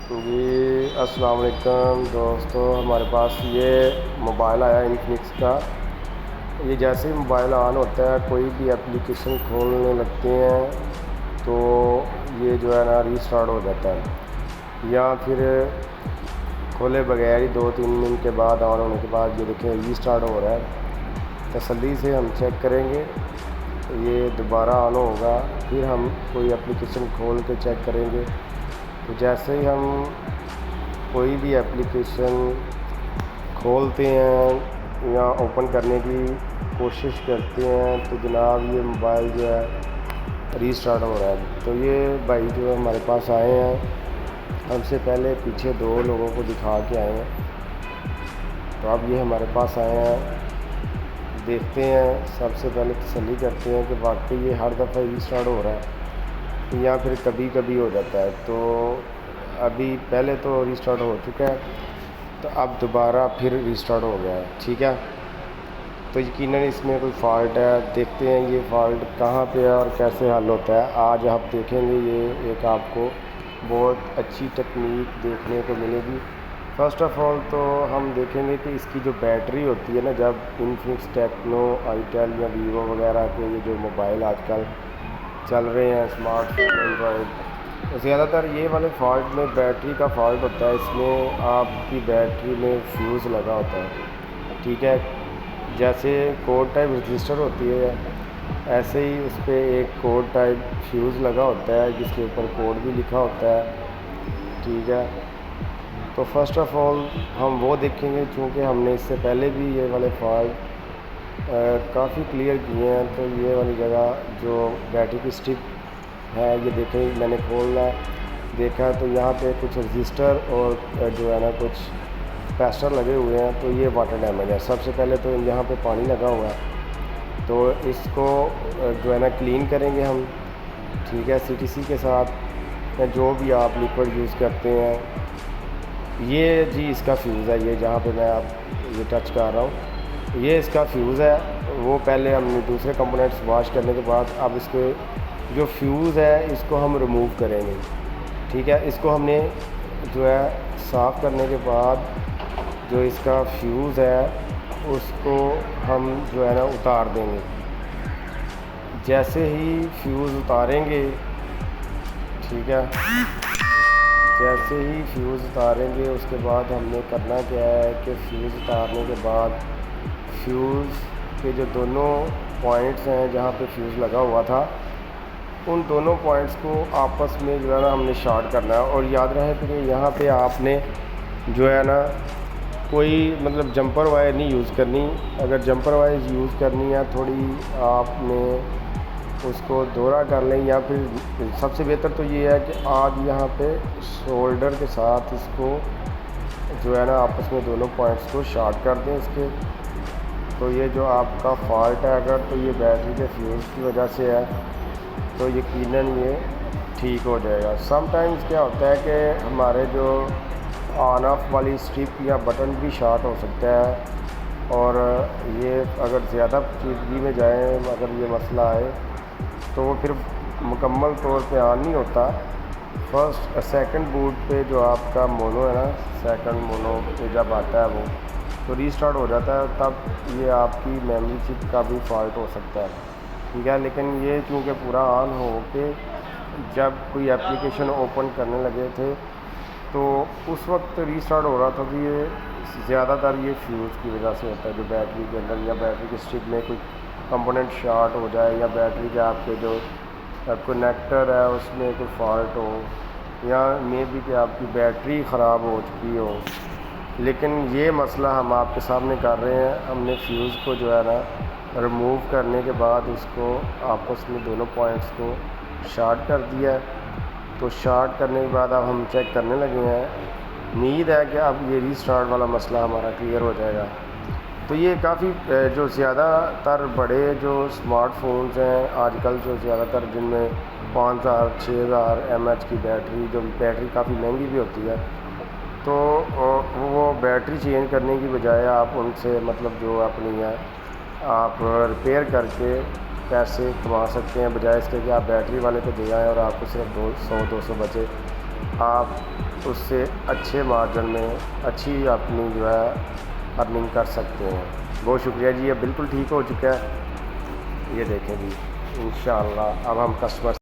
जी अस्सलाम वालेकुम दोस्तों, हमारे पास ये मोबाइल आया इन्फिनिक्स का। ये जैसे ही मोबाइल ऑन होता है, कोई भी एप्लीकेशन खोलने लगते हैं तो ये जो है ना रीस्टार्ट हो जाता है, या फिर खोले बगैर ही 2-3 मिनट के बाद ऑन होने के बाद ये देखें रीस्टार्ट हो रहा है। तसल्ली से हम चेक करेंगे, ये दोबारा ऑन होगा, फिर हम कोई एप्लीकेशन खोल के चेक करेंगे। तो जैसे ही हम कोई भी एप्लीकेशन खोलते हैं या ओपन करने की कोशिश करते हैं तो जनाब ये मोबाइल जो है रीस्टार्ट हो रहा है। तो ये भाई जो हमारे पास आए हैं, हमसे पहले पीछे 2 लोगों को दिखा के आए हैं। तो अब ये हमारे पास आए हैं, देखते हैं, सबसे पहले तसल्ली करते हैं कि वाकई ये हर दफ़ा रीस्टार्ट हो रहा है या फिर कभी कभी हो जाता है। तो अभी पहले तो रीस्टार्ट हो चुका है, तो अब दोबारा फिर रीस्टार्ट हो गया है। ठीक है, तो यकीनन इसमें कोई फ़ॉल्ट है। देखते हैं ये फ़ॉल्ट कहाँ पे है और कैसे हल होता है। आज आप देखेंगे, ये एक आपको बहुत अच्छी टेक्निक देखने को मिलेगी। फ़र्स्ट ऑफ़ ऑल तो हम देखेंगे कि इसकी जो बैटरी होती है ना, जब इन्फिनिक्स, टेक्नो, आईटेल या वीवो वगैरह के ये जो मोबाइल आजकल चल रहे हैं, स्मार्टफोन, एंड्रॉयड, तो ज़्यादातर ये वाले फ़ॉल्ट में बैटरी का फ़ॉल्ट होता है। इसमें आपकी बैटरी में फ्यूज़ लगा होता है। ठीक है, जैसे कोड टाइप रजिस्टर होती है, ऐसे ही उस पर एक कोड टाइप फ्यूज़ लगा होता है जिसके ऊपर कोड भी लिखा होता है। ठीक है, तो फ़र्स्ट ऑफ़ ऑल हम वो देखेंगे, चूँकि हमने इससे पहले भी ये वाले फ़ॉल्ट काफ़ी क्लियर किए हैं। तो ये वाली जगह जो बैटरी की स्ट्रिप है, ये देखें, मैंने खोला देखा तो यहाँ पे कुछ रजिस्टर और जो है ना कुछ कैपेसिटर लगे हुए हैं। तो ये वाटर डैमेज है। सबसे पहले तो यहाँ पे पानी लगा हुआ है, तो इसको जो है ना क्लीन करेंगे हम। ठीक है, सीटीसी के साथ या जो भी आप लिक्विड यूज़ करते हैं। ये जी इसका फ्यूज़ है, ये जहाँ पे मैं आप ये टच कर रहा हूँ, ये इसका फ्यूज़ है। वो पहले हमने दूसरे कंपोनेंट्स वॉश करने के बाद अब इसके जो फ्यूज़ है इसको हम रिमूव करेंगे। ठीक है, इसको हमने जो है साफ़ करने के बाद जो इसका फ्यूज़ है उसको हम जो है ना उतार देंगे। जैसे ही फ्यूज़ उतारेंगे, ठीक है, जैसे ही फ्यूज़ उतारेंगे उसके बाद हमने करना क्या है कि फ्यूज़ उतारने के बाद फ्यूज़ के जो दोनों पॉइंट्स हैं जहाँ पे फ्यूज़ लगा हुआ था, उन दोनों पॉइंट्स को आपस में जो है ना हमने शॉर्ट करना है। और याद रहे कि यहाँ पे आपने जो है ना कोई मतलब जंपर वायर नहीं यूज़ करनी। अगर जंपर वायर यूज़ करनी है, थोड़ी आपने उसको दोहरा कर लें, या फिर सबसे बेहतर तो ये है कि आप यहाँ पे शोल्डर के साथ इसको जो है ना आपस में दोनों पॉइंट्स को शॉर्ट कर दें इसके। तो ये जो आपका फॉल्ट है, अगर तो ये बैटरी के फ्यूज़ की वजह से है, तो यकीनन ये ठीक हो जाएगा। समटाइम्स क्या होता है कि हमारे जो ऑन ऑफ वाली स्ट्रिप या बटन भी शॉर्ट हो सकता है, और ये अगर ज़्यादा पेचीदगी में जाए, अगर ये मसला आए तो वो फिर मुकम्मल तौर पे ऑन नहीं होता। फर्स्ट सेकंड बूट पे जो आपका मोनो है ना, सेकंड मोनो पे जब आता है वो तो रीस्टार्ट हो जाता है, तब ये आपकी मेमोरी चिप का भी फॉल्ट हो सकता है। ठीक है, लेकिन ये चूँकि पूरा ऑन हो के जब कोई एप्लीकेशन ओपन करने लगे थे तो उस वक्त रीस्टार्ट हो रहा था, तो ये ज़्यादातर ये फ्यूज़ की वजह से होता है, जो बैटरी के अंदर या बैटरी के स्ट्रिप में कोई कंपोनेंट शॉर्ट हो जाए, या बैटरी के आपके जो कनेक्टर है उसमें कोई फॉल्ट हो, या मे बी कि आपकी बैटरी ख़राब हो चुकी हो। लेकिन ये मसला हम आपके सामने कर रहे हैं। हमने फ्यूज़ को जो है ना रिमूव करने के बाद इसको आपस में दोनों पॉइंट्स को शॉर्ट कर दिया है। तो शॉर्ट करने के बाद अब हम चेक करने लगे हैं। उम्मीद है कि अब ये रीस्टार्ट वाला मसला हमारा क्लियर हो जाएगा। तो ये काफ़ी जो ज़्यादातर बड़े जो स्मार्टफोन्स हैं आजकल, जो ज़्यादातर जिनमें 5000-6000 mAh की बैटरी, जो बैटरी काफ़ी महंगी भी होती है, तो वो बैटरी चेंज करने की बजाय आप उनसे मतलब जो अपनी है आप रिपेयर करके पैसे कमा सकते हैं, बजाय इसके कि आप बैटरी वाले को दे आएँ और आपको सिर्फ 100-200 बचे। आप उससे अच्छे मार्जिन में अच्छी अपनी जो है अर्निंग कर सकते हैं। बहुत शुक्रिया जी, ये बिल्कुल ठीक हो चुका है। ये देखें जी, इंशाअल्लाह अब हम कस्टमर